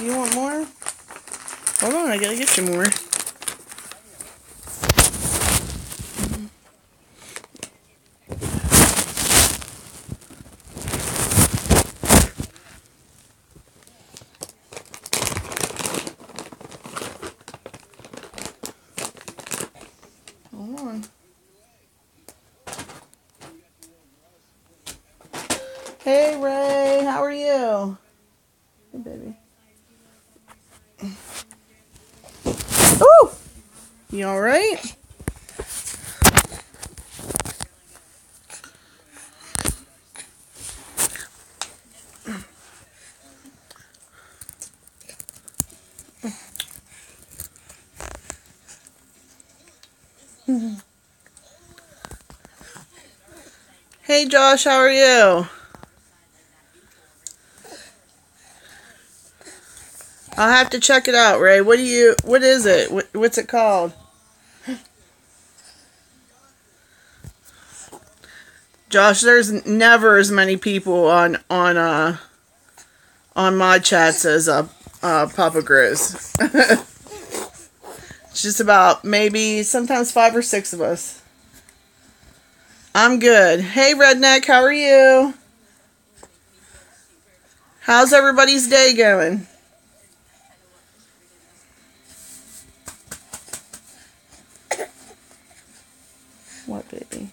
You want more? Hold on, I gotta get you more. Hold on. Hey, Ray, how are you? Hey, baby. Ooh! You alright? Hey, Josh, how are you? I'll have to check it out, Ray. What is it? What's it called? Josh, there's never as many people on mod chats as Papa Grows. It's just about maybe sometimes 5 or 6 of us. I'm good. Hey, Redneck, how are you? How's everybody's day going? What, baby?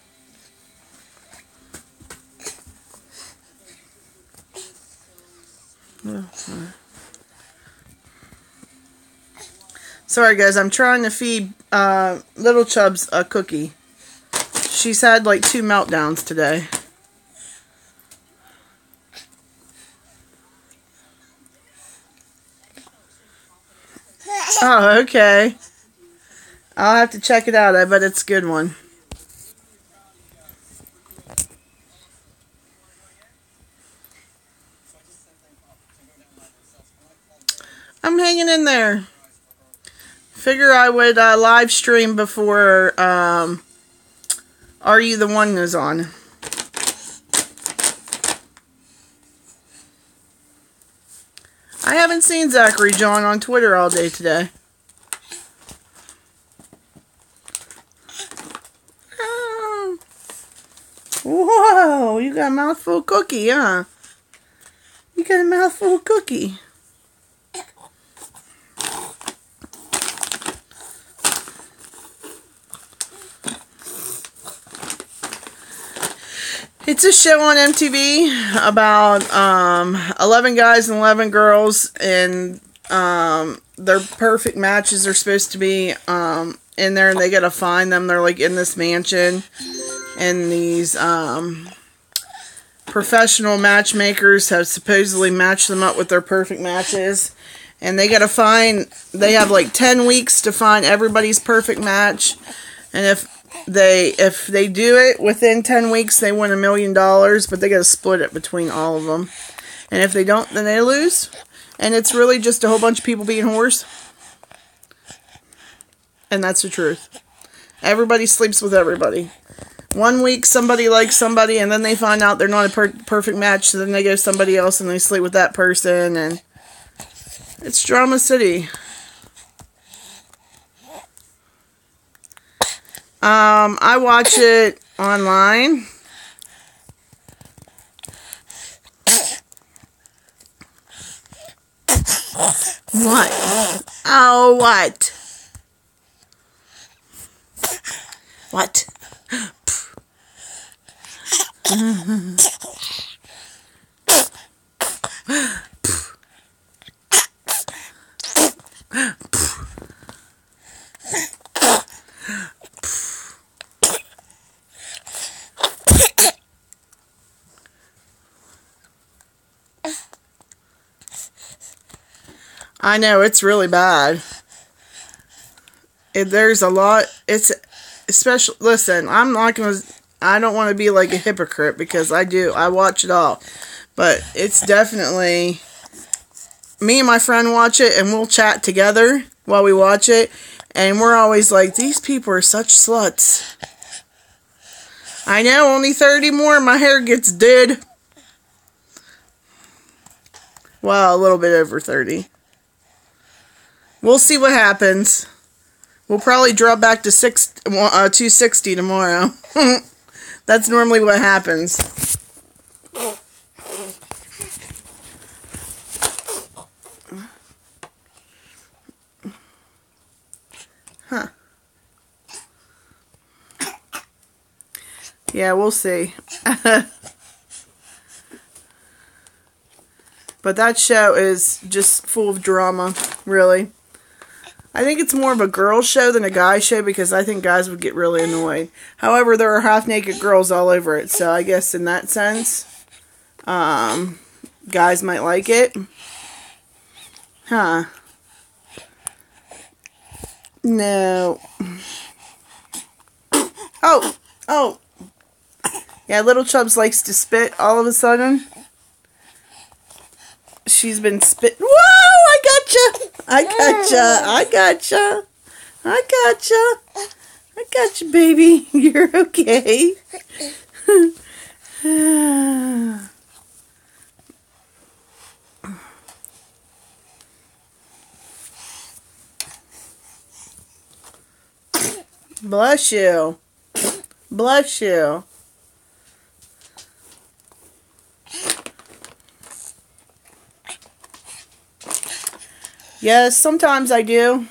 Sorry, guys. I'm trying to feed Little Chubs a cookie. She's had like 2 meltdowns today. Oh, okay. I'll have to check it out. I bet it's a good one. I'm hanging in there. Figure I would live stream before Are You the One is on. I haven't seen Zachary John on Twitter all day today. Oh. Whoa, you got a mouthful of cookie, huh? You got a mouthful of cookie. It's a show on MTV about 11 guys and 11 girls, and their perfect matches are supposed to be in there, and they gotta find them. They're like in this mansion, and these professional matchmakers have supposedly matched them up with their perfect matches, and they gotta find. They have like 10 weeks to find everybody's perfect match, and if they do it within 10 weeks, they win $1 million, but they got to split it between all of them. And if they don't, then they lose. And it's really just a whole bunch of people being whores. And that's the truth. Everybody sleeps with everybody. 1 week, somebody likes somebody, and then they find out they're not a perfect match, so then they go to somebody else and they sleep with that person, and it's Drama City. I watch it online. What? Oh, what? What? I know, it's really bad. There's a lot. It's especially. Listen, I'm not gonna. I don't want to be like a hypocrite because I do. I watch it all, but it's definitely. Me and my friend watch it, and we'll chat together while we watch it, and we're always like, "These people are such sluts." I know, only 30 more, my hair gets dead. Well, a little bit over 30. We'll see what happens. We'll probably drop back to 260 tomorrow. That's normally what happens. Huh. Yeah, we'll see. But that show is just full of drama, really. I think it's more of a girl show than a guy show because I think guys would get really annoyed. However, there are half-naked girls all over it, so I guess in that sense, guys might like it. Huh. No. Oh. Yeah, Little Chubs likes to spit all of a sudden. She's been spit. Whoa! I got you, baby. You're okay. Bless you. Bless you. Yes, sometimes I do.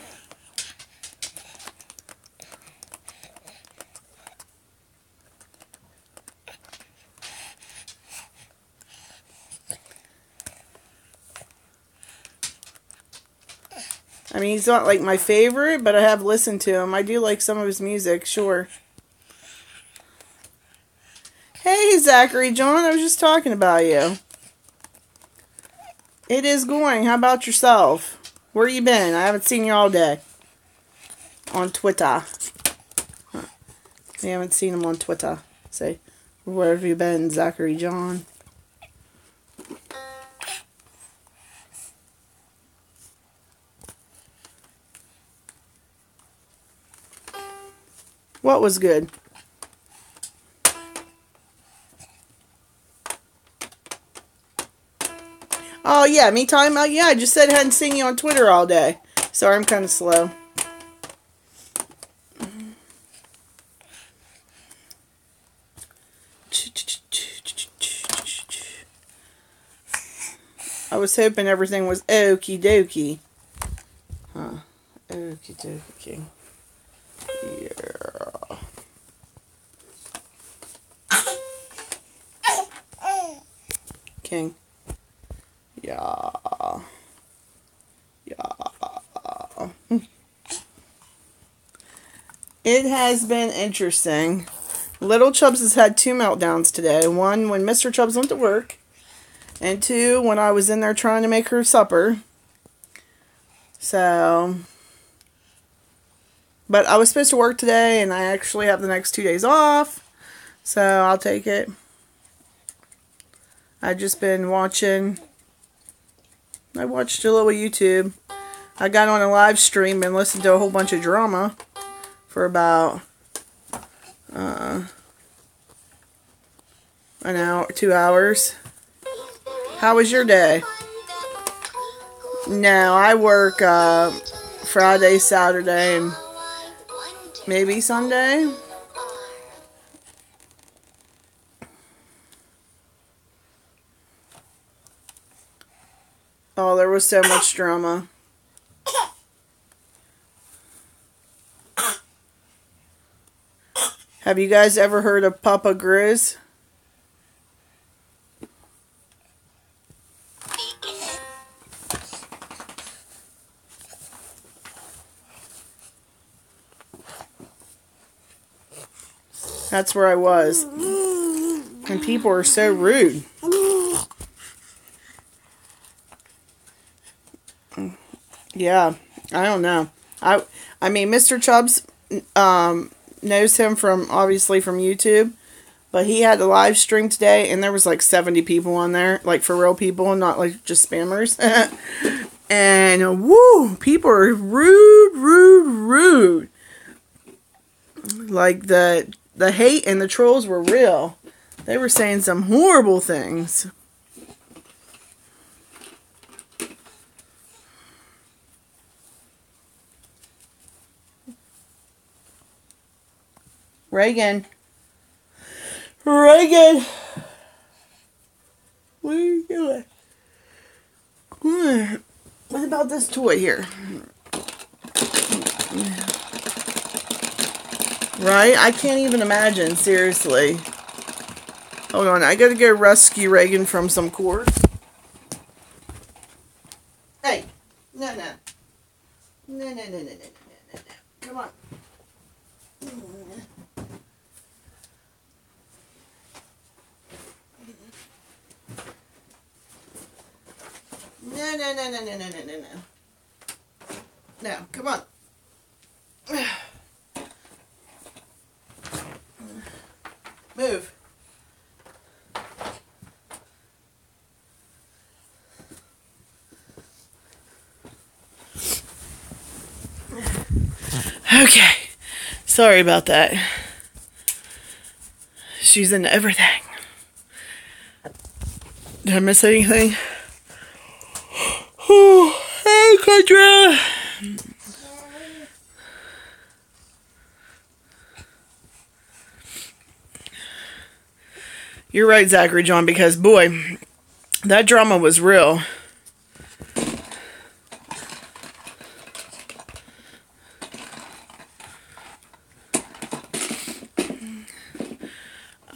I mean, he's not like my favorite, but I have listened to him. I do like some of his music, sure. Hey, Zachary John, I was just talking about you. It is going. How about yourself? Where you been? I haven't seen you all day. On Twitter. Huh. I haven't seen him on Twitter. Say, where have you been, Zachary John? What was good? Oh, yeah, me talking about, yeah, I just said I hadn't seen you on Twitter all day. Sorry, I'm kind of slow. I was hoping everything was okie dokie. Huh. Okie dokie. Yeah. King. Yeah. It has been interesting. Little Chubs has had 2 meltdowns today. One when Mr. Chubs went to work. And 2 when I was in there trying to make her supper. So. But I was supposed to work today and I actually have the next 2 days off. So I'll take it. I've just been watching. I watched a little YouTube. I got on a live stream and listened to a whole bunch of drama for about an hour, 2 hours. How was your day? No, I work Friday, Saturday, and maybe Sunday. Oh, there was so much drama. Have you guys ever heard of Papa Grizz? That's where I was. And people are so rude. Yeah, I don't know. I mean, Mr. Chubbs knows him from, obviously, from YouTube. But he had a live stream today, and there was like 70 people on there. Like, for real people, not like just spammers. And, woo, people are rude. Like, the hate and the trolls were real. They were saying some horrible things. Reagan. Reagan. What are you doing? What about this toy here? Right? I can't even imagine, seriously. Hold on, I gotta go rescue Reagan from some cords. Hey! No. No. Come on. No. No, come on. Move. Okay. Sorry about that. She's into everything. Did I miss anything? Oh, hey, Kendra. You're right, Zachary John, because, boy, that drama was real.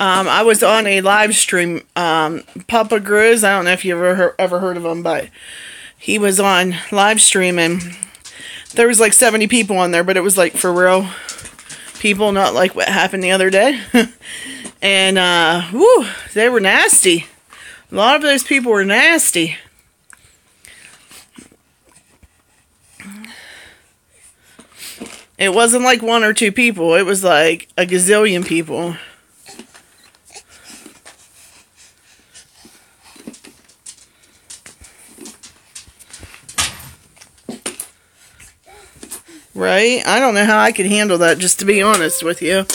I was on a live stream, Papa Grizz, I don't know if you ever heard of him, but he was on live stream, and there was like 70 people on there, but it was like for real people, not like what happened the other day. And, whew, they were nasty. A lot of those people were nasty. It wasn't like one or two people. It was like a gazillion people. Right? I don't know how I could handle that, just to be honest with you.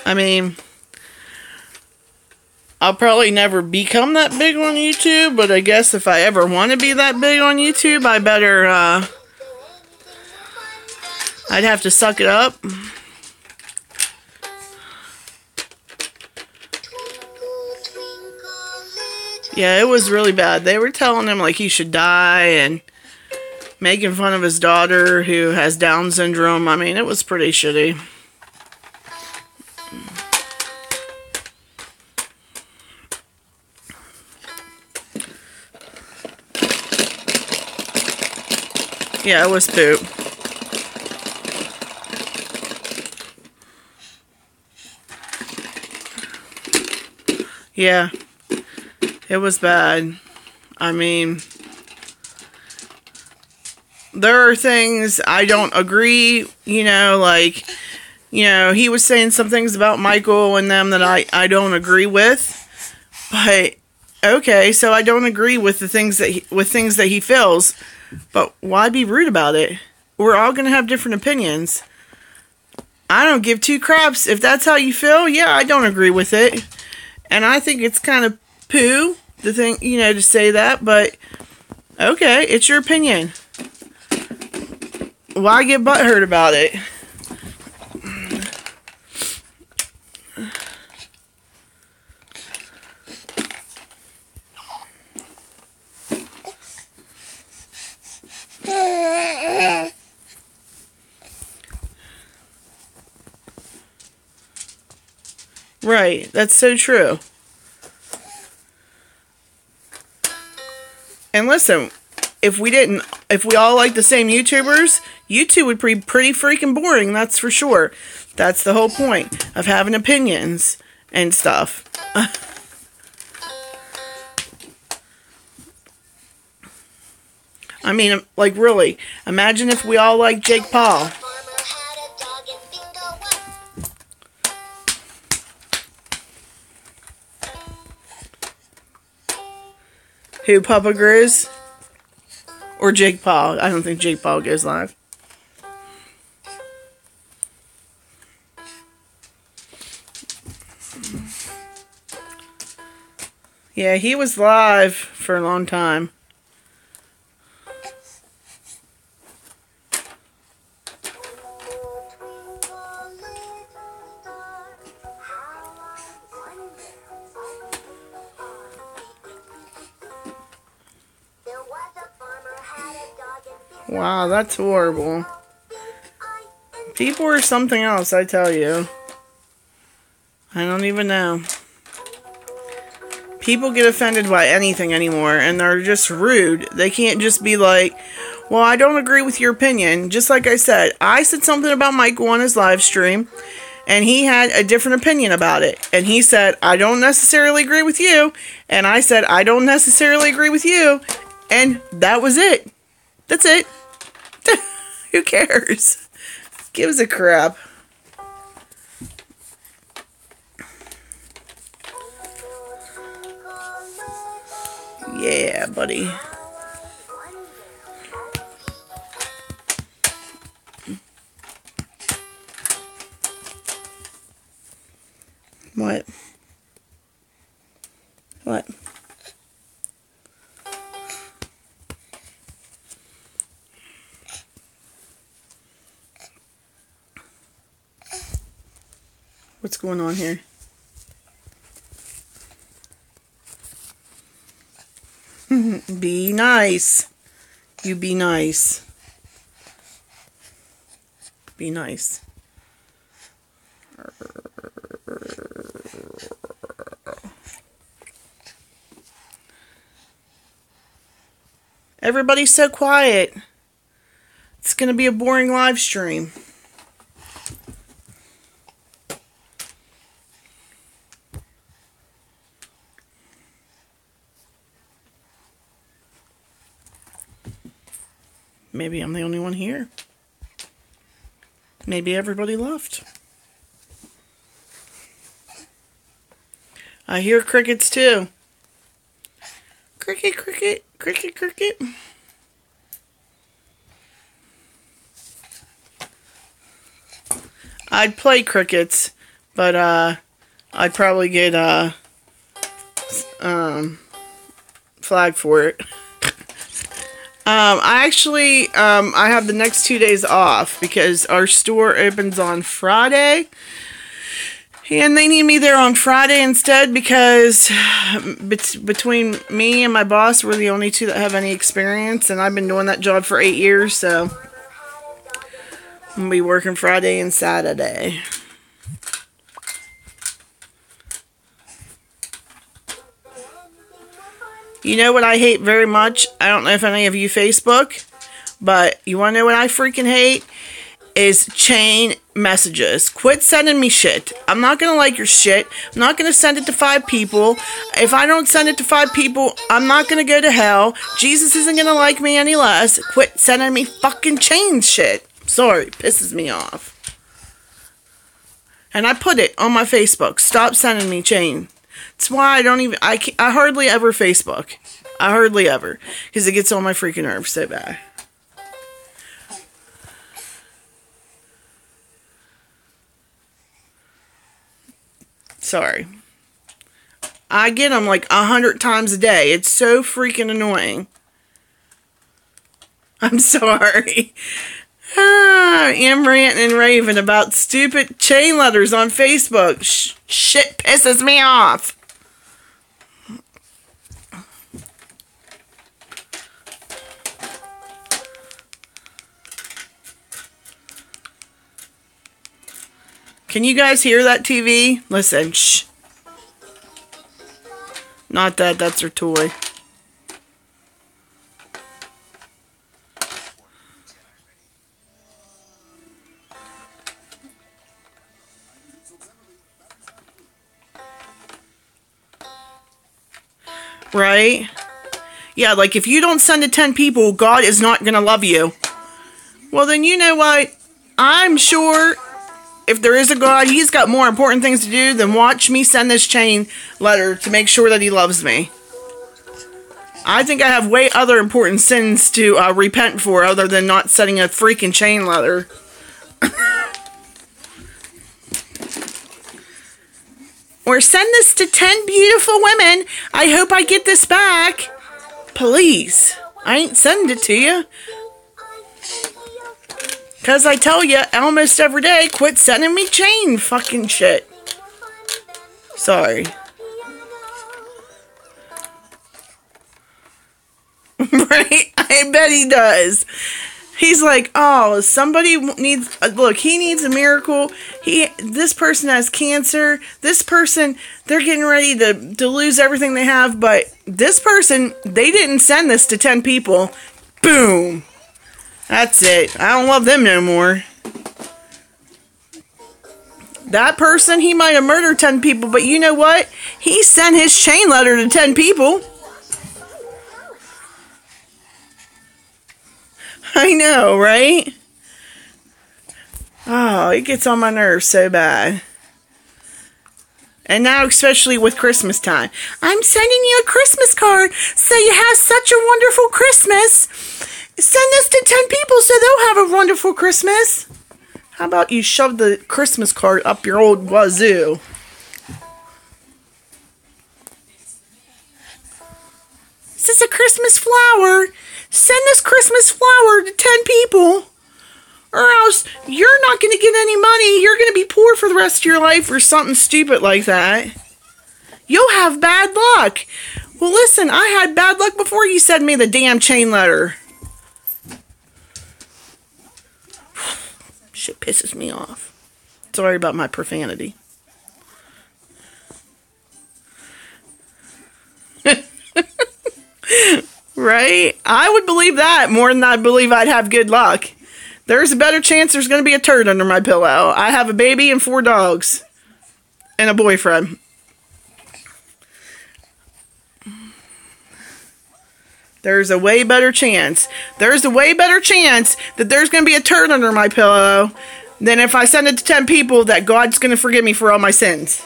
I mean, I'll probably never become that big on YouTube, but I guess if I ever want to be that big on YouTube, I better, I'd have to suck it up. Yeah, it was really bad. They were telling him, like, he should die, and making fun of his daughter who has Down syndrome. I mean, it was pretty shitty. Yeah, it was poop. Yeah, it was bad. I mean, there are things I don't agree, you know, like, you know, he was saying some things about Michael and them that I don't agree with. But, okay, so I don't agree with the things that he feels. But why be rude about it? We're all going to have different opinions. I don't give two craps. If that's how you feel, yeah, I don't agree with it. And I think it's kind of poo, the thing, you know, to say that. But, okay, it's your opinion. Why get butthurt about it? Right, that's so true. And listen, if we all like the same YouTubers, YouTube would be pretty freaking boring, that's for sure. That's the whole point of having opinions and stuff. I mean, like, really, imagine if we all like Jake Paul. Who, Papa Grizz? Or Jake Paul? I don't think Jake Paul goes live. Yeah, he was live for a long time. Wow, that's horrible. People are something else, I tell you. I don't even know. People get offended by anything anymore, and they're just rude. They can't just be like, well, I don't agree with your opinion. Just like I said something about Michael on his live stream, and he had a different opinion about it. And he said, I don't necessarily agree with you. And I said, I don't necessarily agree with you. And that was it. That's it. Who cares? Gives a crap. Yeah, buddy. What? What? What's going on here? Be nice. You be nice. Be nice. Everybody's so quiet. It's going to be a boring live stream. Maybe I'm the only one here. Maybe everybody left. I hear crickets too. Cricket, cricket, cricket, cricket. I'd play crickets, but I'd probably get flagged for it. I have the next 2 days off because our store opens on Friday. And they need me there on Friday instead because between me and my boss, we're the only two that have any experience. And I've been doing that job for 8 years, so I'm going to be working Friday and Saturday. You know what I hate very much? I don't know if any of you Facebook, but you want to know what I freaking hate? Is chain messages. Quit sending me shit. I'm not going to like your shit. I'm not going to send it to 5 people. If I don't send it to 5 people, I'm not going to go to hell. Jesus isn't going to like me any less. Quit sending me fucking chain shit. Sorry, it pisses me off. And I put it on my Facebook. Stop sending me chain. That's why I don't even, I hardly ever Facebook. I hardly ever. Because it gets on my freaking nerves so bad. Sorry. I get them like 100 times a day. It's so freaking annoying. I'm sorry. I'm ranting and raving about stupid chain letters on Facebook. Shit pisses me off. Can you guys hear that TV? Listen, shh. Not that, that's her toy. Right? Yeah, like if you don't send to 10 people, God is not going to love you. Well, then you know what? I'm sure if there is a God, he's got more important things to do than watch me send this chain letter to make sure that he loves me. I think I have way other important sins to repent for other than not sending a freaking chain letter. Or send this to 10 beautiful women. I hope I get this back. Please. I ain't sending it to you. Because I tell you almost every day, quit sending me chain fucking shit. Sorry. Right? I bet he does. He's like, oh, somebody needs, look, he needs a miracle. This person has cancer. This person, they're getting ready to lose everything they have. But this person, they didn't send this to 10 people. Boom. That's it. I don't love them no more. That person, he might have murdered 10 people, but you know what? He sent his chain letter to 10 people. I know, right? Oh, it gets on my nerves so bad. And now, especially with Christmas time. I'm sending you a Christmas card so you have such a wonderful Christmas. Send this to 10 people so they'll have a wonderful Christmas. How about you shove the Christmas card up your old wazoo? This is a Christmas flower. Send this Christmas flower to 10 people. Or else you're not going to get any money. You're going to be poor for the rest of your life or something stupid like that. You'll have bad luck. Well, listen, I had bad luck before you sent me the damn chain letter. Shit pisses me off. Sorry about my profanity. Right? I would believe that more than I believe I'd have good luck. There's a better chance there's going to be a turd under my pillow. I have a baby and 4 dogs. And a boyfriend. There's a way better chance. There's a way better chance that there's going to be a turd under my pillow than if I send it to 10 people that God's going to forgive me for all my sins.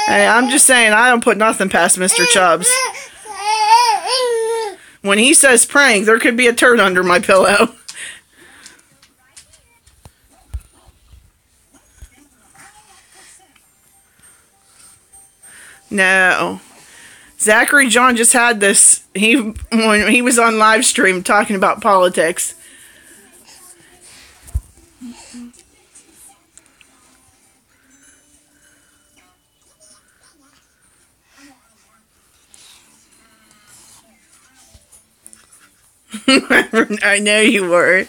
Hey, I'm just saying, I don't put nothing past Mr. Chubbs. When he says prank, there could be a turd under my pillow. No. Zachary John just had this, when he was on live stream talking about politics. I know you were.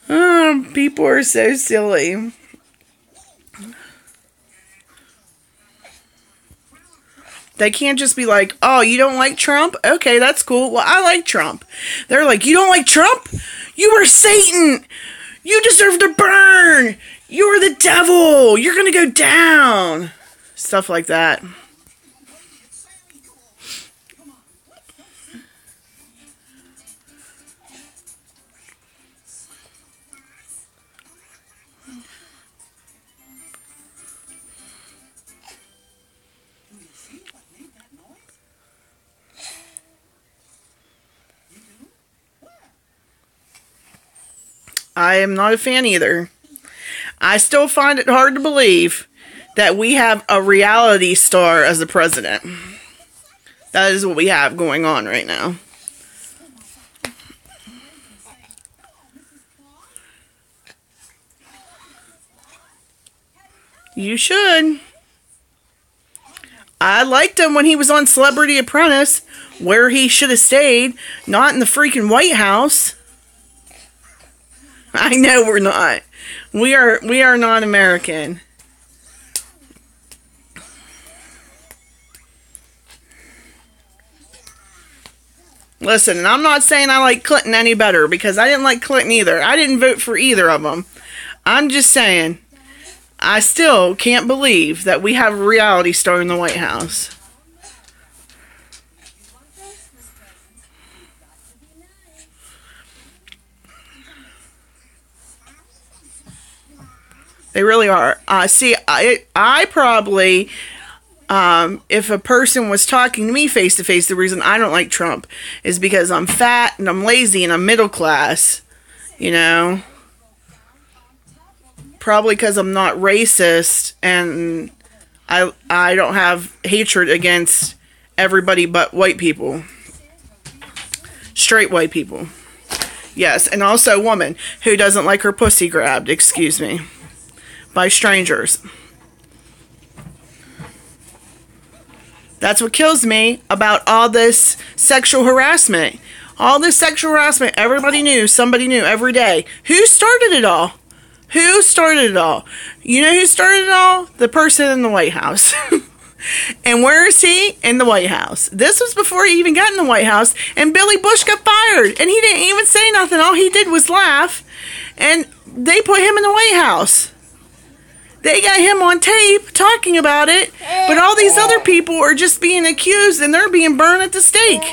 Oh, people are so silly. They can't just be like, oh, you don't like Trump? Okay, that's cool. Well, I like Trump. They're like, you don't like Trump? You are Satan. You deserve to burn. You are the devil. You're going to go down. Stuff like that. I am not a fan either. I still find it hard to believe that we have a reality star as the president. That is what we have going on right now. You should. I liked him when he was on Celebrity Apprentice, where he should have stayed, not in the freaking White House. I know we're not. We are not American. Listen, and I'm not saying I like Clinton any better, because I didn't like Clinton either. I didn't vote for either of them. I'm just saying, I still can't believe that we have a reality star in the White House. They really are. See, I probably, if a person was talking to me face to face, the reason I don't like Trump is because I'm fat and I'm lazy and I'm middle class. You know? Probably because I'm not racist and I don't have hatred against everybody but white people. Straight white people. Yes, and also a woman who doesn't like her pussy grabbed, excuse me, by strangers. That's what kills me about all this sexual harassment. All this sexual harassment, everybody knew, somebody knew every day. Who started it all? Who started it all? You know who started it all? The person in the White House. And where is he? In the White House. This was before he even got in the White House, and Billy Bush got fired, and he didn't even say nothing. All he did was laugh, and they put him in the White House. They got him on tape talking about it, but all these other people are just being accused, and they're being burned at the stake.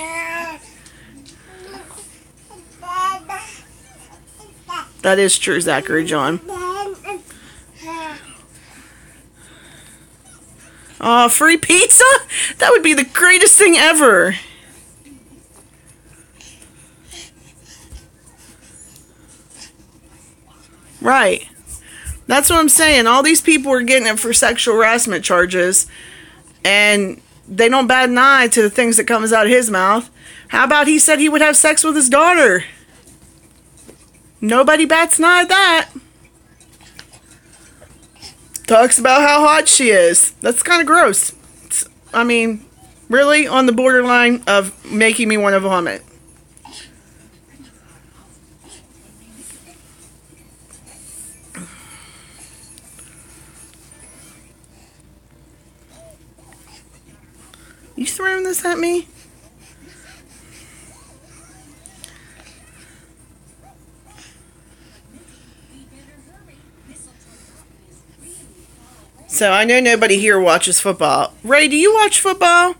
That is true, Zachary John. Oh, free pizza? That would be the greatest thing ever. Right. That's what I'm saying. All these people are getting it for sexual harassment charges, and they don't bat an eye to the things that comes out of his mouth. How about he said he would have sex with his daughter? Nobody bats an eye at that. Talks about how hot she is. That's kind of gross. I mean, really on the borderline of making me want to vomit. You throwing this at me? So I know nobody here watches football. Ray, do you watch football?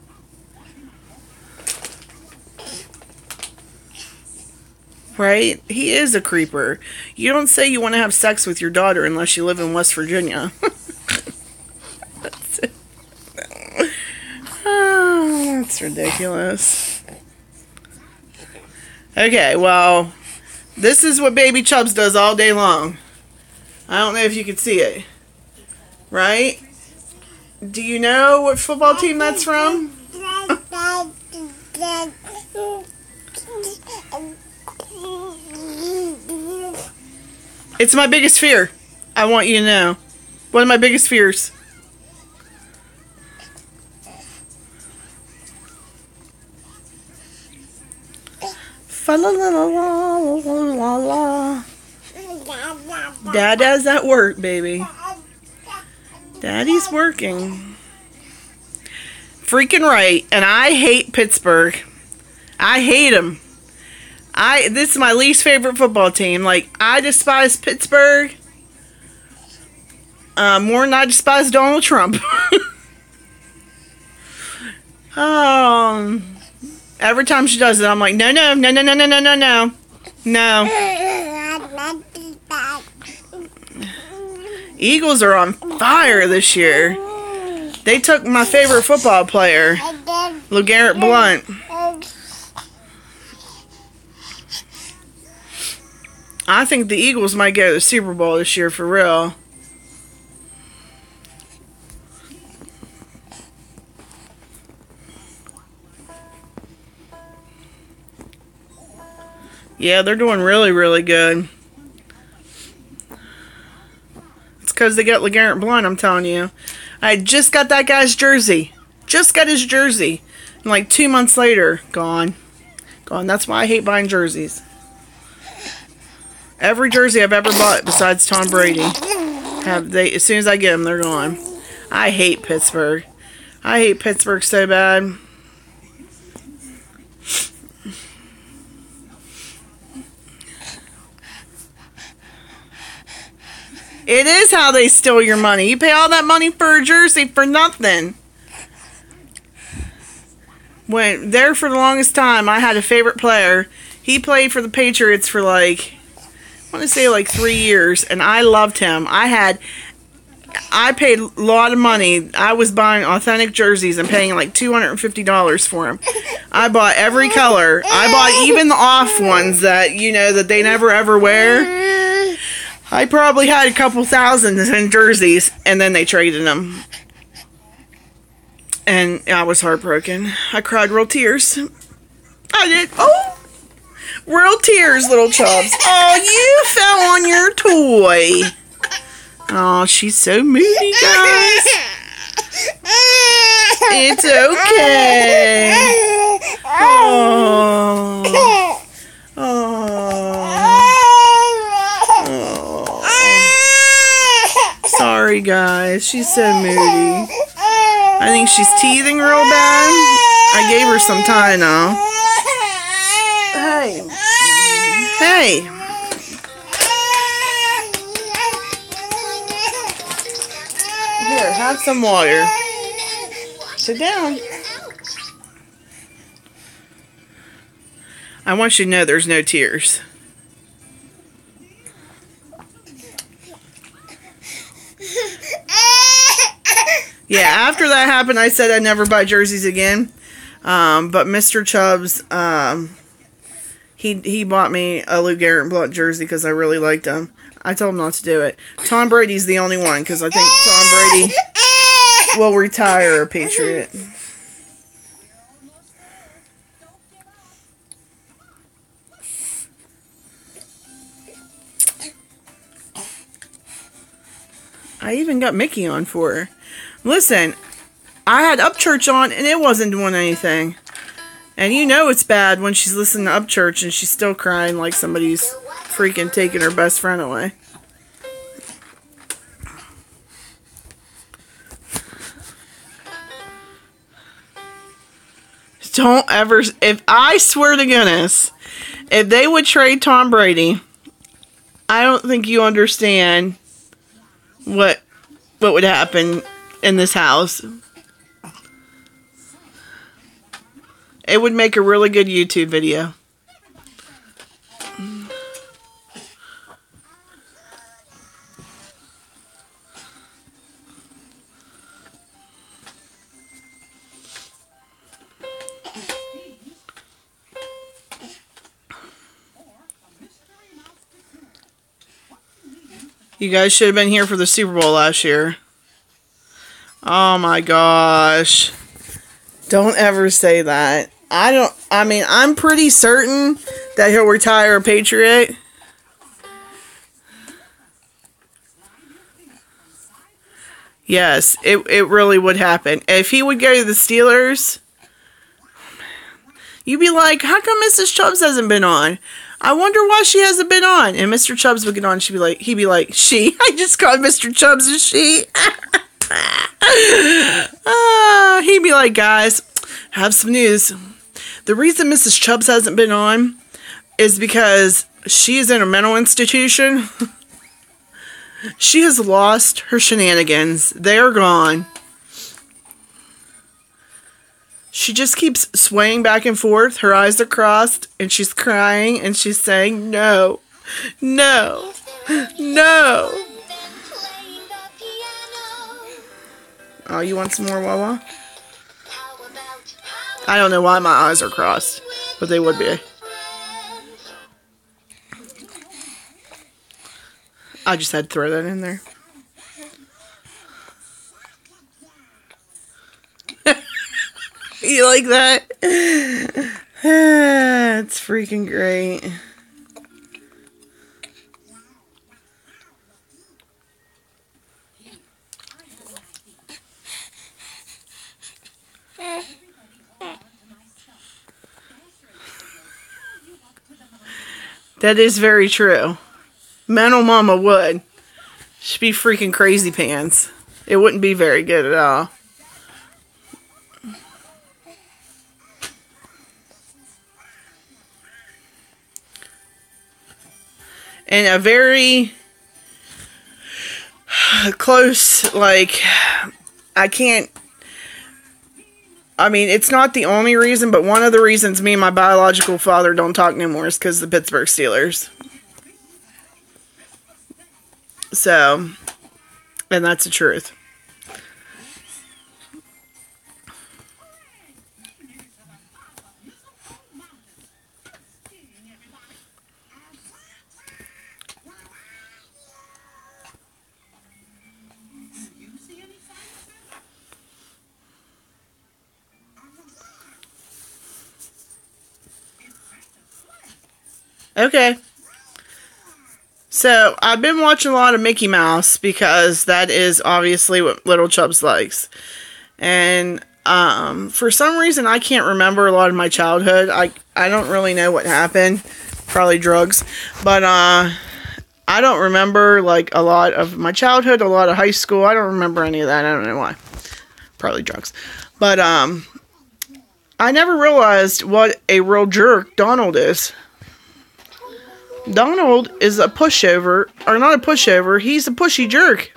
Right? He is a creeper. You don't say you want to have sex with your daughter unless you live in West Virginia. Oh, that's ridiculous. Okay, well, this is what Baby Chubbs does all day long. I don't know if you can see it. Right? Do you know what football team that's from? It's my biggest fear. I want you to know. One of my biggest fears. Dada's at work, baby. Daddy's working. Freaking right. And I hate Pittsburgh. I hate them. This is my least favorite football team. Like, I despise Pittsburgh more than I despise Donald Trump. Every time she does it, I'm like, no, no, no, no, no, no, no, no, no. No. Eagles are on fire this year. They took my favorite football player, LeGarrette Blount. I think the Eagles might go to the Super Bowl this year for real. Yeah, they're doing really, really good. It's because they got LeGarrette Blount, I'm telling you. I just got that guy's jersey. Just got his jersey. And like 2 months later, gone. Gone. That's why I hate buying jerseys. Every jersey I've ever bought besides Tom Brady, as soon as I get them, they're gone. I hate Pittsburgh. I hate Pittsburgh so bad. It is how they steal your money. You pay all that money for a jersey for nothing. When there for the longest time, I had a favorite player. He played for the Patriots for like, I want to say like 3 years, and I loved him. I paid a lot of money. I was buying authentic jerseys and paying like $250 for them. I bought every color. I bought even the off ones that, you know, that they never ever wear. I probably had a couple thousand in jerseys, and then they traded them. And I was heartbroken. I cried real tears. I did. Oh! Real tears, little Chubbs. Oh, you fell on your toy. Oh, she's so moody, guys. It's okay. Oh. Oh. Sorry, guys. She's so moody. I think she's teething real bad. I gave her some Tylenol. Hey. Hey. Here, have some water. Sit down. I want you to know there's no tears. Yeah, after that happened, I said I'd never buy jerseys again. But Mr. Chubbs, he bought me a Lou Garrett Blunt jersey because I really liked him. I told him not to do it. Tom Brady's the only one because I think Tom Brady will retire a Patriot. I even got Mickey on for her. Listen, I had Upchurch on and it wasn't doing anything. And you know it's bad when she's listening to Upchurch and she's still crying like somebody's freaking taking her best friend away. Don't ever, if I swear to goodness, if they would trade Tom Brady, I don't think you understand what would happen in this house. It would make a really good YouTube video. You guys should have been here for the Super Bowl last year. Oh my gosh. Don't ever say that. I mean, I'm pretty certain that he'll retire a Patriot. Yes, it really would happen. If he would go to the Steelers, you'd be like, how come Mrs. Chubbs hasn't been on? I wonder why she hasn't been on. And Mr. Chubbs would get on. He'd be like, she. I just called Mr. Chubbs a she. He'd be like, guys, have some news. The reason Mrs. Chubbs hasn't been on is because she is in a mental institution. She has lost her shenanigans. They are gone. She just keeps swaying back and forth. Her eyes are crossed, and she's crying, and she's saying, no, no, no. Oh, you want some more Wawa? I don't know why my eyes are crossed, but they would be. I just had to throw that in there. You like that? It's freaking great. That is very true. Mental mama would. She'd be freaking crazy pants. It wouldn't be very good at all. And a very close, like, I mean, it's not the only reason, but one of the reasons me and my biological father don't talk no more is because of the Pittsburgh Steelers. So, and that's the truth. Okay. So, I've been watching a lot of Mickey Mouse because that is obviously what Little Chubbs likes. And For some reason, I can't remember a lot of my childhood. I don't really know what happened. Probably drugs. But, I don't remember, like, a lot of my childhood, a lot of high school. I don't remember any of that. I don't know why. Probably drugs. But, I never realized what a real jerk Donald is. Donald is a pushover, or not a pushover, he's a pushy jerk.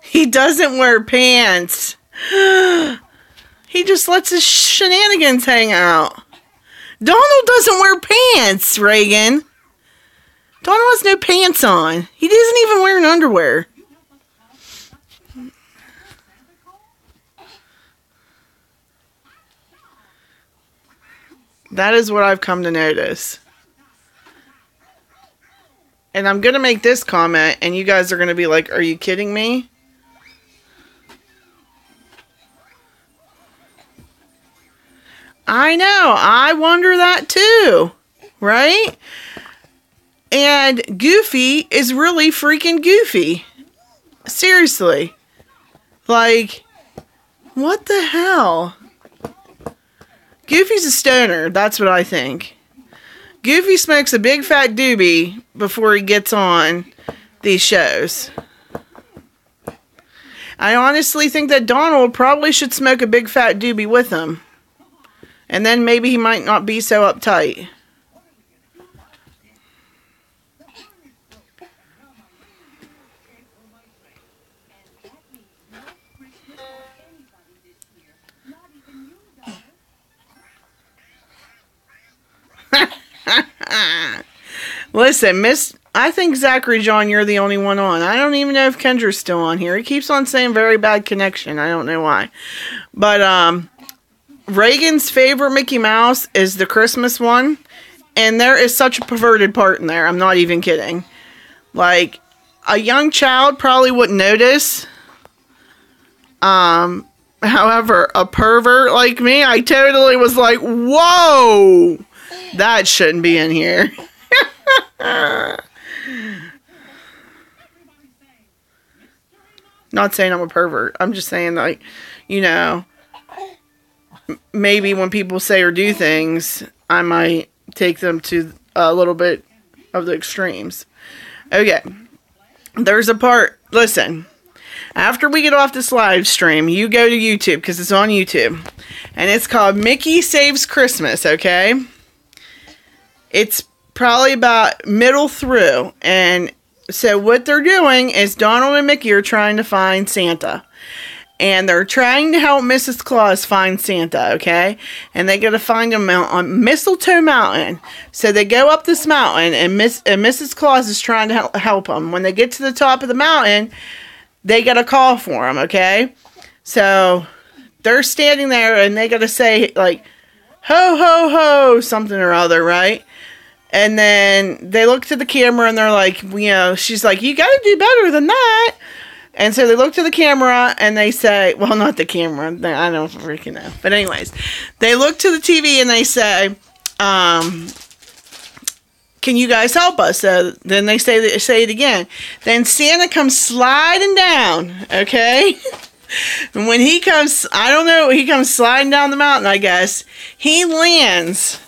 He doesn't wear pants. He just lets his shenanigans hang out. Donald doesn't wear pants, Reagan. Donald has no pants on. He doesn't even wear an underwear. That is what I've come to notice. And I'm going to make this comment, and you guys are going to be like, are you kidding me? I know. I wonder that too. Right? And Goofy is really freaking goofy. Seriously. Like, what the hell? Goofy's a stoner. That's what I think. Goofy smokes a big fat doobie before he gets on these shows. I honestly think that Donald probably should smoke a big fat doobie with him. And then maybe he might not be so uptight. Listen, I think Zachary John, you're the only one on. I don't even know if Kendra's still on here. He keeps on saying very bad connection. I don't know why. But, Reagan's favorite Mickey Mouse is the Christmas one. And there is such a perverted part in there. I'm not even kidding. Like, a young child probably wouldn't notice. However, a pervert like me, I totally was like, whoa! That shouldn't be in here. Not saying I'm a pervert. I'm just saying, like, you know, maybe when people say or do things, I might take them to a little bit of the extremes. Okay. There's a part. Listen. After we get off this live stream, you go to YouTube, because it's on YouTube. And it's called Mickey Saves Christmas, okay? It's probably about middle through. And so what they're doing is Donald and Mickey are trying to find Santa. And they're trying to help Mrs. Claus find Santa, okay? And they got to find him on Mistletoe Mountain. So they go up this mountain, and Mrs. Claus is trying to help them. When they get to the top of the mountain, they got to call for him, okay? So they're standing there, and they got to say, like, ho, ho, ho, something or other, right? And then they look to the camera, and they're like, you know, she's like, you got to do better than that. And so they look to the camera, and they say, well, not the camera. I don't freaking know. But anyways, they look to the TV, and they say, can you guys help us? So then they say it again. Then Santa comes sliding down, okay? And when he comes, I don't know, he comes sliding down the mountain, I guess. He lands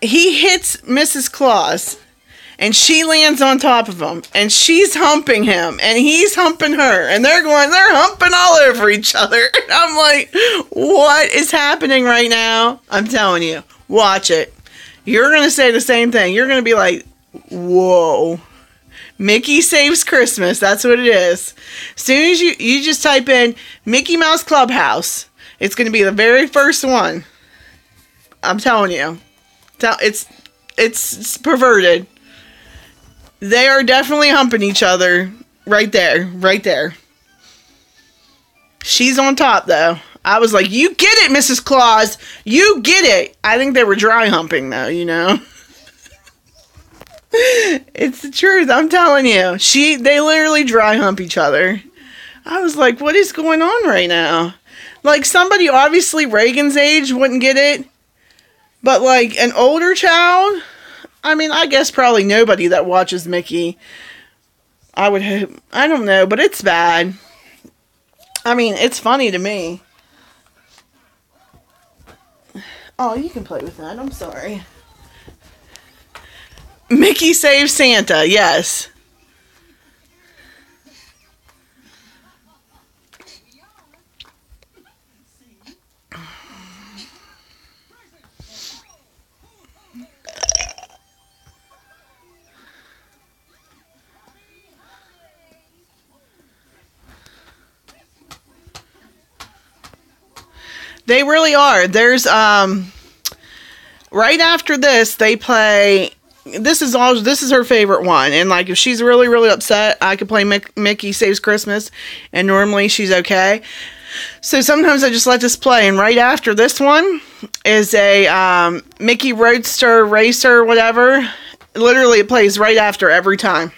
he hits Mrs. Claus. And she lands on top of him. And she's humping him. And he's humping her. And they're humping all over each other. And I'm like, what is happening right now? I'm telling you. Watch it. You're going to say the same thing. You're going to be like, whoa. Mickey Saves Christmas. That's what it is. As soon as you just type in Mickey Mouse Clubhouse, it's going to be the very first one. I'm telling you. It's perverted. They are definitely humping each other. Right there. Right there. She's on top, though. I was like, you get it, Mrs. Claus. You get it. I think they were dry humping, though, you know. It's the truth. I'm telling you. They literally dry hump each other. I was like, what is going on right now? Like, somebody obviously Reagan's age wouldn't get it. But, like, an older child, I mean, I guess probably nobody that watches Mickey. I would hope. I don't know, but it's bad. I mean, it's funny to me. Oh, you can play with that. I'm sorry. Mickey Saves Santa, yes. They really are. There's right after this they play. This is her favorite one, and like if she's really really upset, I could play Mickey Saves Christmas, and normally she's okay. So sometimes I just let this play, and right after this one is a Mickey Roadster Racer, whatever. Literally, it plays right after every time,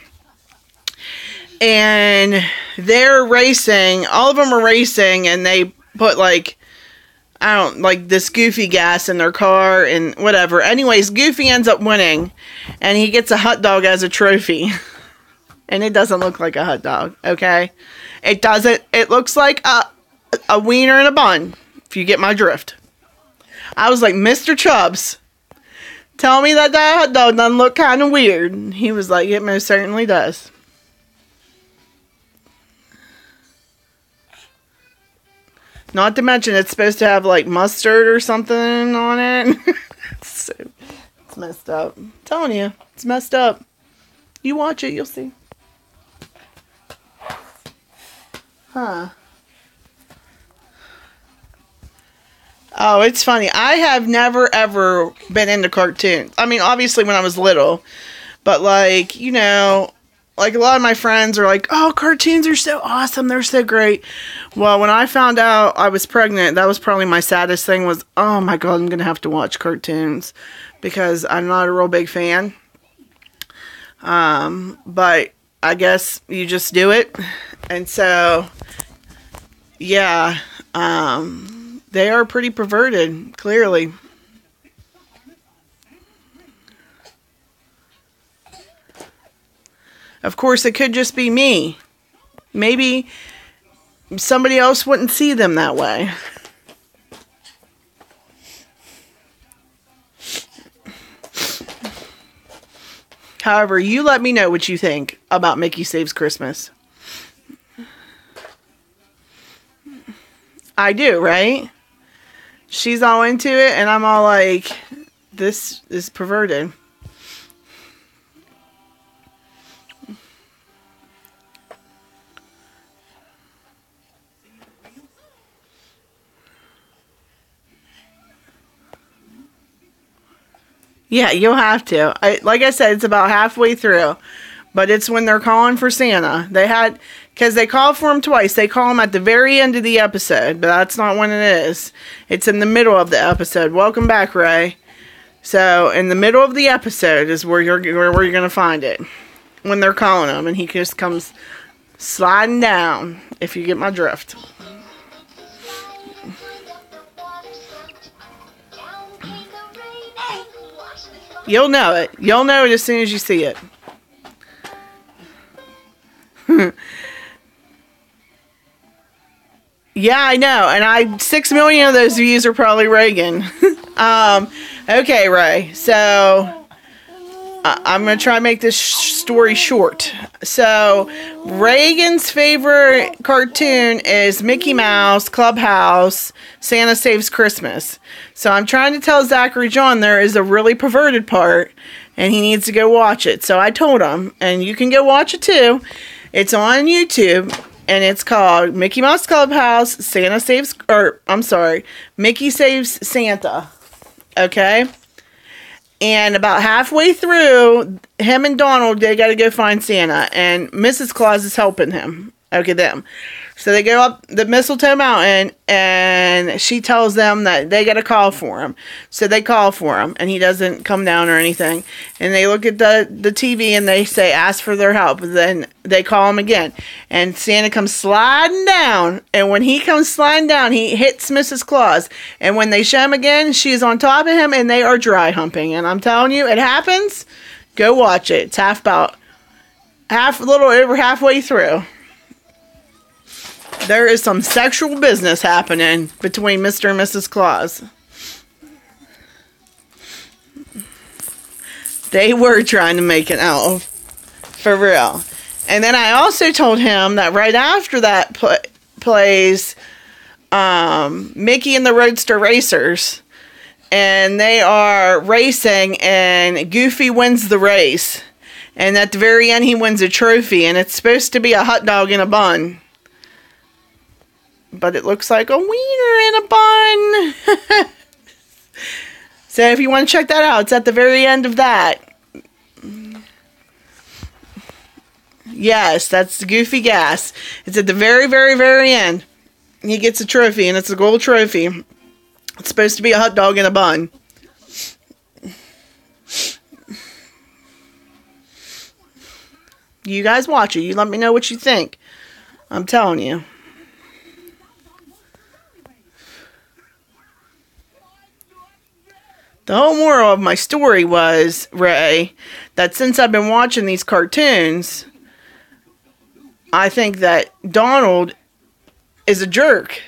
and they're racing. All of them are racing, and they put like, this Goofy gas in their car and whatever. Anyways, Goofy ends up winning, and he gets a hot dog as a trophy. And it doesn't look like a hot dog, okay? It doesn't. It looks like a wiener in a bun, if you get my drift. I was like, Mr. Chubbs, tell me that hot dog doesn't look kind of weird. And he was like, it most certainly does. Not to mention, it's supposed to have, like, mustard or something on it. It's messed up. I'm telling you, it's messed up. You watch it, you'll see. Huh. Oh, it's funny. I have never, ever been into cartoons. I mean, obviously when I was little. But, like, you know, like a lot of my friends are like, oh, cartoons are so awesome. They're so great. Well, when I found out I was pregnant, that was probably my saddest thing was, oh my God, I'm going to have to watch cartoons because I'm not a real big fan. But I guess you just do it. And so, yeah, they are pretty perverted, clearly. Of course, it could just be me. Maybe somebody else wouldn't see them that way. However, you let me know what you think about Mickey Saves Christmas. I do, right? She's all into it, and I'm all like, this is perverted. Yeah, you'll have to. Like I said, it's about halfway through. But it's when they're calling for Santa. Because they call for him twice. They call him at the very end of the episode, but that's not when it is. It's in the middle of the episode. Welcome back, Ray. So, in the middle of the episode is where you're going to find it. When they're calling him, and he just comes sliding down, if you get my drift. You'll know it. You'll know it as soon as you see it. Yeah, I know. And 6 million of those views are probably Reagan. Okay, Ray. So, I'm going to try to make this story short. So, Reagan's favorite cartoon is Mickey Mouse, Clubhouse, Santa Saves Christmas. So, I'm trying to tell Zachary John there is a really perverted part, and he needs to go watch it. So, I told him, and you can go watch it too. It's on YouTube, and it's called Mickey Mouse Clubhouse, Mickey Saves Santa. Okay? And about halfway through, him and Donald, they got to go find Santa. And Mrs. Claus is helping him. Okay, them. So they go up the Mistletoe Mountain, and she tells them that they got to call for him. So they call for him, and he doesn't come down or anything. And they look at the TV, and they say, ask for their help. And then they call him again. And Santa comes sliding down. And when he comes sliding down, he hits Mrs. Claus. And when they show him again, she's on top of him, and they are dry humping. And I'm telling you, it happens. Go watch it. It's a little over halfway through. There is some sexual business happening between Mr. and Mrs. Claus. They were trying to make an elf. For real. And then I also told him that right after that plays Mickey and the Roadster Racers. And they are racing, and Goofy wins the race. And at the very end, he wins a trophy. And it's supposed to be a hot dog in a bun. But it looks like a wiener in a bun. So if you want to check that out, it's at the very end of that. Yes, that's Goofy Gas. It's at the very, very, very end. He gets a trophy, and it's a gold trophy. It's supposed to be a hot dog in a bun. You guys watch it. You let me know what you think. I'm telling you. The whole moral of my story was, Ray, that since I've been watching these cartoons, I think that Donald is a jerk.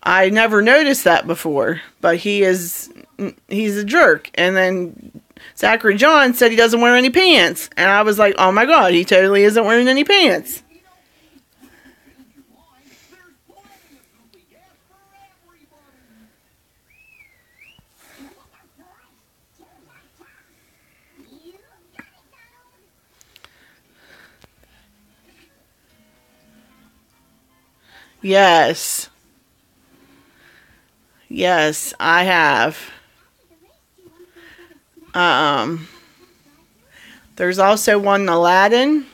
I never noticed that before, but he's a jerk. And then Zachary John said he doesn't wear any pants. And I was like, oh my God, he totally isn't wearing any pants. Yes. Yes, I have. There's also one in Aladdin.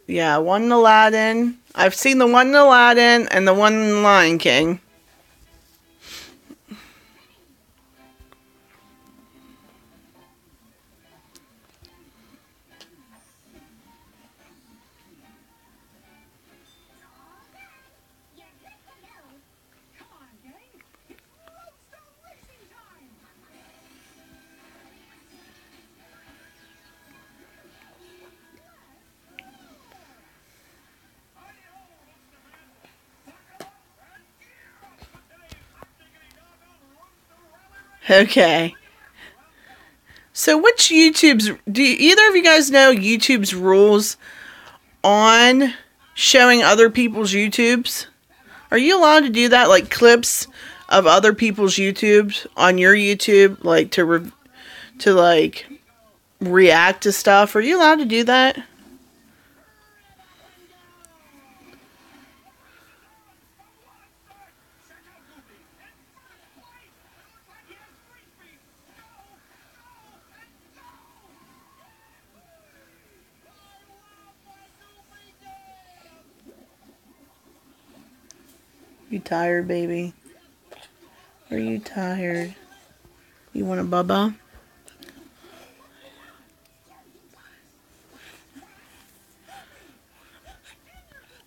Yeah, one in Aladdin. I've seen the one in Aladdin and the one in Lion King. Okay. So which do either of you guys know YouTube's rules on showing other people's YouTubes? Are you allowed to do that, like clips of other people's YouTubes on your YouTube, like to like react to stuff? Are you allowed to do that? You tired, baby? Are you tired? You want a bubba?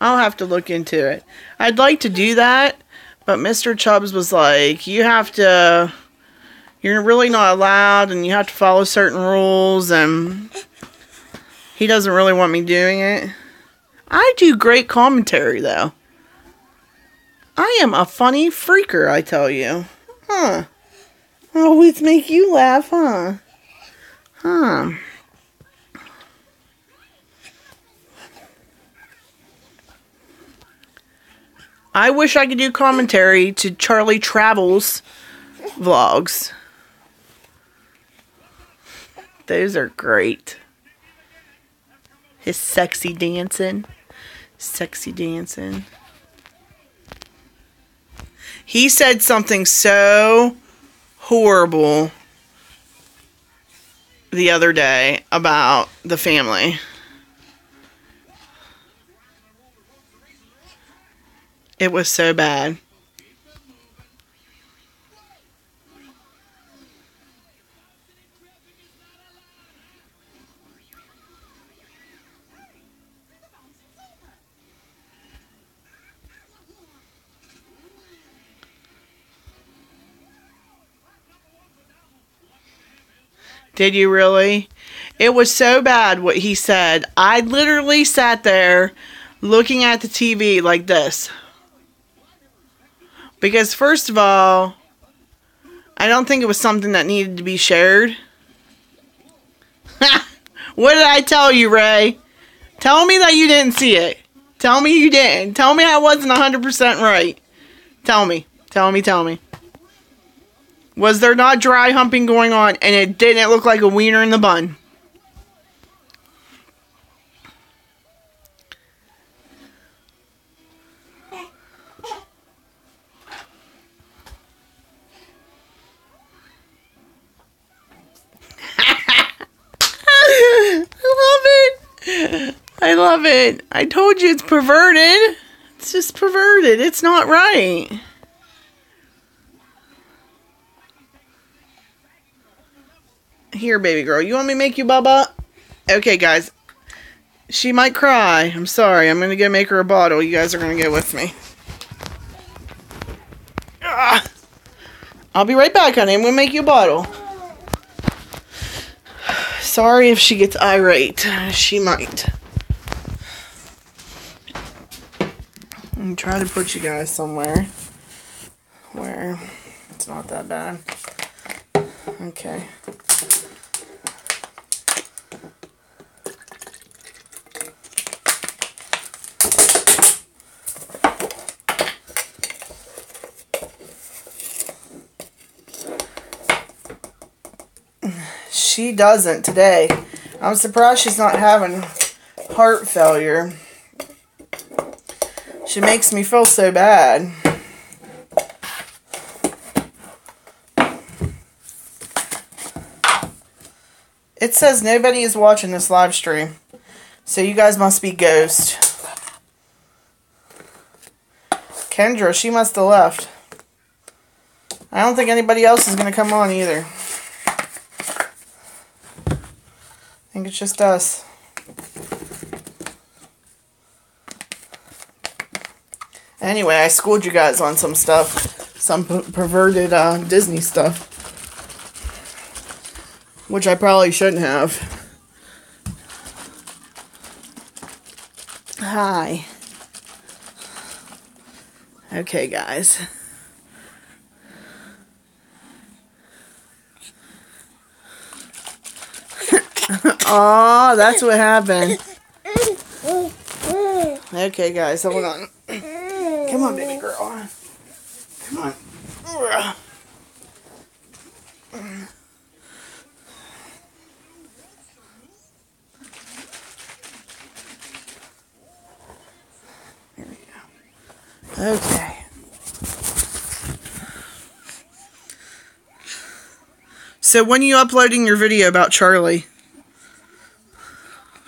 I'll have to look into it. I'd like to do that, but Mr. Chubbs was like, you're really not allowed, and you have to follow certain rules, and he doesn't really want me doing it. I do great commentary, though. I am a funny freaker, I tell you. Huh. I always make you laugh, huh? Huh. I wish I could do commentary to Charlie Travels vlogs. Those are great. His sexy dancing. Sexy dancing. He said something so horrible the other day about the family. It was so bad. Did you really? It was so bad what he said. I literally sat there looking at the TV like this. Because first of all, I don't think it was something that needed to be shared. What did I tell you, Ray? Tell me that you didn't see it. Tell me you didn't. Tell me I wasn't 100% right. Tell me. Tell me, tell me. Was there not dry humping going on and it didn't look like a wiener in the bun? I love it. I told you it's perverted. It's just perverted. It's not right. Here, baby girl. You want me to make you Bubba? Okay, guys. She might cry. I'm sorry. I'm going to go make her a bottle. You guys are going to go with me. I'll be right back, honey. I'm going to make you a bottle. Sorry if she gets irate. She might. I'm trying to put you guys somewhere where it's not that bad. Okay. She doesn't today. I'm surprised she's not having heart failure. She makes me feel so bad. It says nobody is watching this live stream. So you guys must be ghosts. Kendra, she must have left. I don't think anybody else is going to come on either. I think it's just us. Anyway, I schooled you guys on some stuff. Some perverted Disney stuff. Which I probably shouldn't have. Hi. Okay, guys. Oh, that's what happened. Okay, guys, hold on. Come on, baby girl. Come on. Here we go. Okay. So when are you uploading your video about Charlie?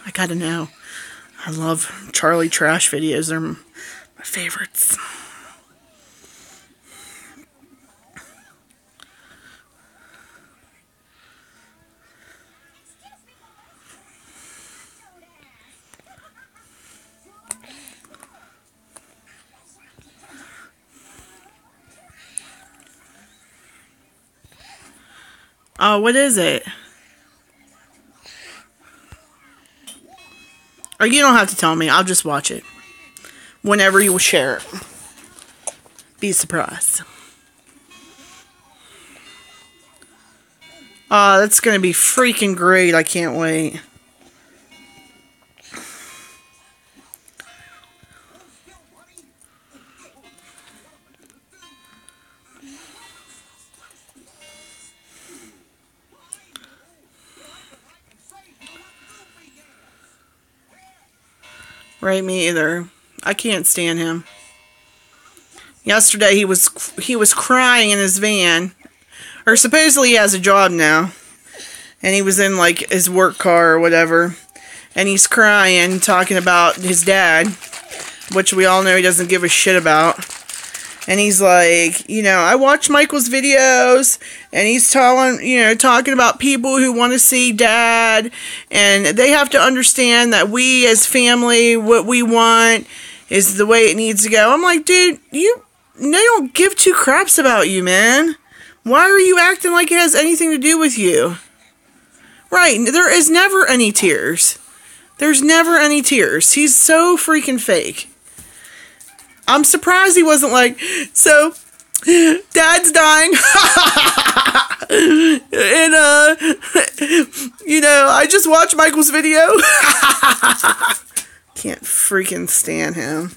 I gotta know. I love Charlie trash videos. They're my favorites. Oh, what is it? Or you don't have to tell me. I'll just watch it. Whenever you share it. Be surprised. Oh, that's going to be freaking great. I can't wait. Right, me either. I can't stand him. Yesterday he was crying in his van. Or supposedly he has a job now. And he was in like his work car or whatever. And he's crying, talking about his dad. which we all know he doesn't give a shit about. And he's like, you know, I watch Michael's videos, and he's talking about people who want to see Dad, and they have to understand that we as family, what we want is the way it needs to go. I'm like, dude, they don't give two craps about you, man. Why are you acting like it has anything to do with you? Right, there is never any tears. There's never any tears. He's so freaking fake. I'm surprised he wasn't like, so, Dad's dying. And, you know, I just watched Michael's video. Can't freaking stand him.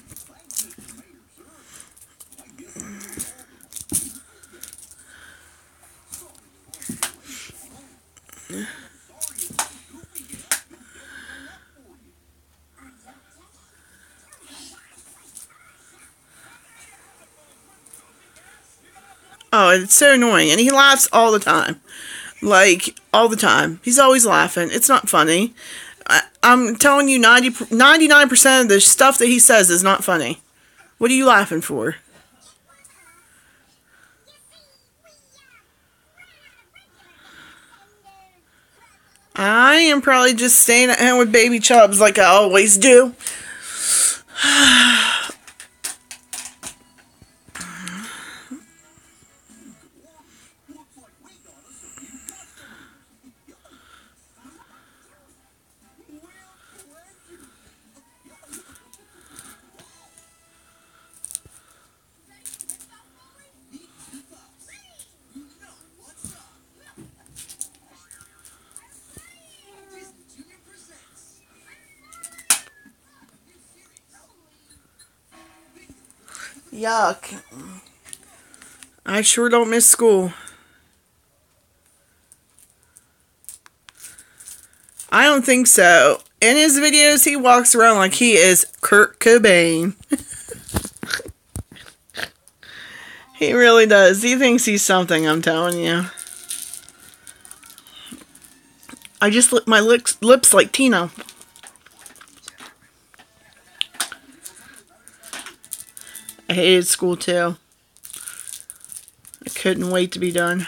Oh, it's so annoying. And he laughs all the time. Like, all the time. He's always laughing. It's not funny. I'm telling you, 99% of the stuff that he says is not funny. What are you laughing for? I am probably just staying at home with baby Chubbs like I always do. Yuck. I sure don't miss school. I don't think so. In his videos, he walks around like he is Kurt Cobain. He really does. He thinks he's something, I'm telling you. I just licked my lips like Tina. I hated school too. I couldn't wait to be done.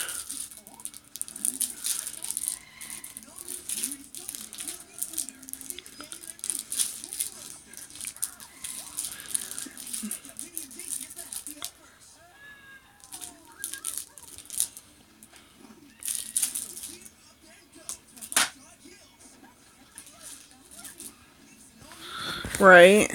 Right.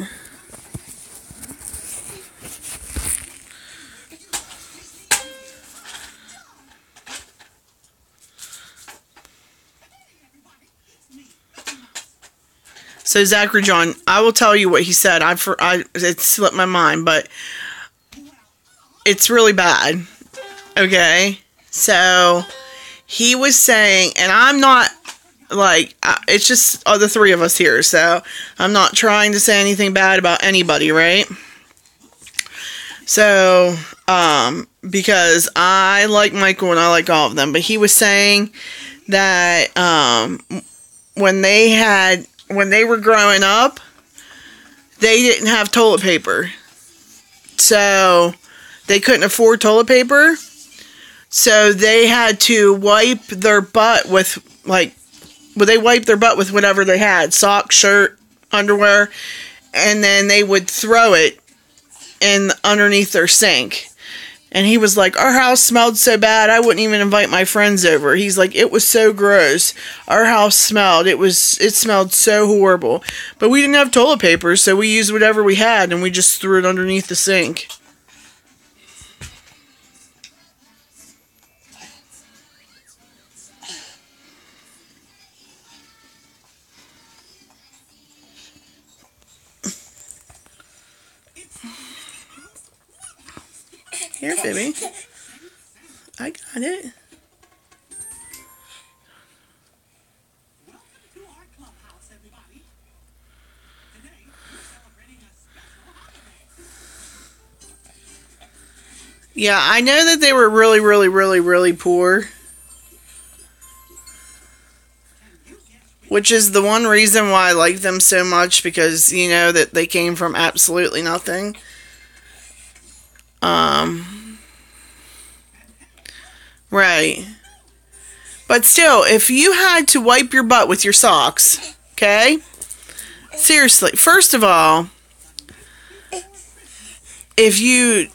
So Zachary John, I will tell you what he said. It slipped my mind, but it's really bad. Okay, so he was saying, and I'm not like, it's just the three of us here, so I'm not trying to say anything bad about anybody, right? So, because I like Michael and I like all of them, but he was saying that when they were growing up, they didn't have toilet paper. So, they couldn't afford toilet paper. So, they had to wipe their butt with, they wiped their butt with whatever they had. Sock, shirt, underwear. And then they would throw it underneath their sink. And he was like, our house smelled so bad, I wouldn't even invite my friends over. He's like, it was so gross. Our house smelled. It smelled so horrible. But we didn't have toilet paper, so we used whatever we had, and we just threw it underneath the sink. Here, baby. I got it. Yeah, I know that they were really, really, really, really poor. Which is the one reason why I like them so much, because you know that they came from absolutely nothing. Right. But still, if you had to wipe your butt with your socks, okay? Seriously, first of all, if you...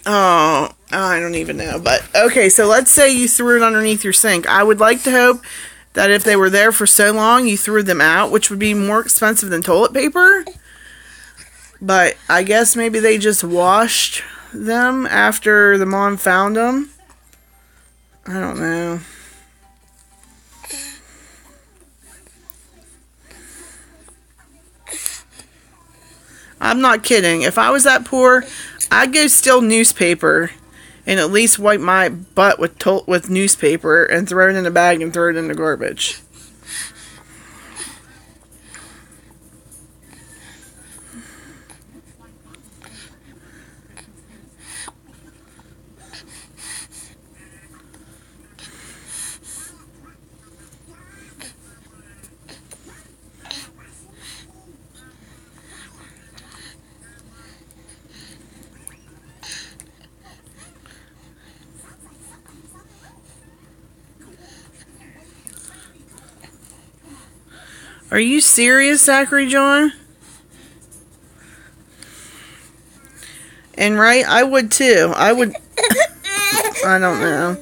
Oh, I don't even know. But, okay, so let's say you threw it underneath your sink. I would like to hope that if they were there for so long, you threw them out, which would be more expensive than toilet paper. But I guess maybe they just washed them after the mom found them. I don't know. I'm not kidding. If I was that poor, I'd go steal newspaper and at least wipe my butt with newspaper and throw it in a bag and throw it in the garbage. Are you serious, Zachary John? And right, I would too. I would... I don't know.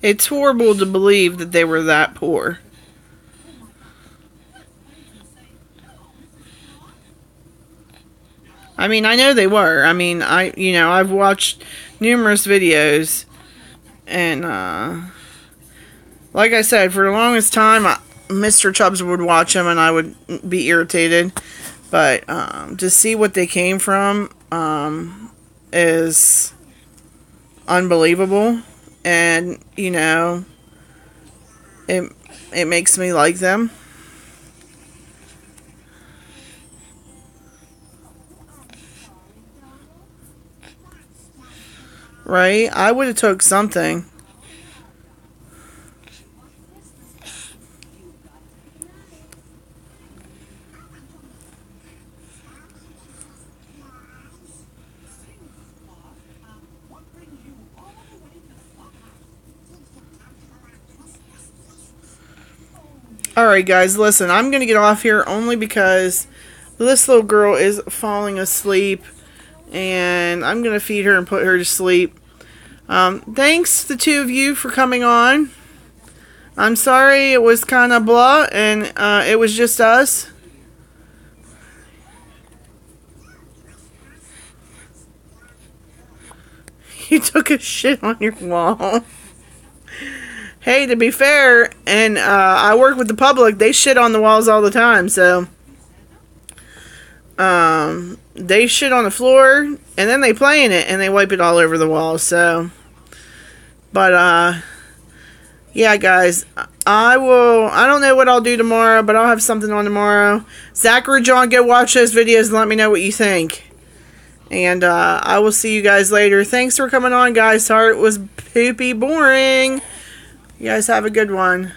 It's horrible to believe that they were that poor. I mean, I know they were. I mean, I've watched numerous videos, and like I said, for the longest time, Mr. Chubbs would watch them, and I would be irritated. But to see what they came from is unbelievable. And, you know, it makes me like them. Right? I would have took something. Alright guys, listen, I'm going to get off here only because this little girl is falling asleep, and I'm going to feed her and put her to sleep. Thanks, the two of you, for coming on. I'm sorry it was kind of blah, and it was just us. You took a shit on your wall. Hey, to be fair, and I work with the public, they shit on the walls all the time, so they shit on the floor, and then they play in it, and they wipe it all over the wall, so, but, yeah, guys, I don't know what I'll do tomorrow, but I'll have something on tomorrow. Zachary John, go watch those videos and let me know what you think, and, I will see you guys later. Thanks for coming on, guys. Sorry it was poopy boring. You guys have a good one.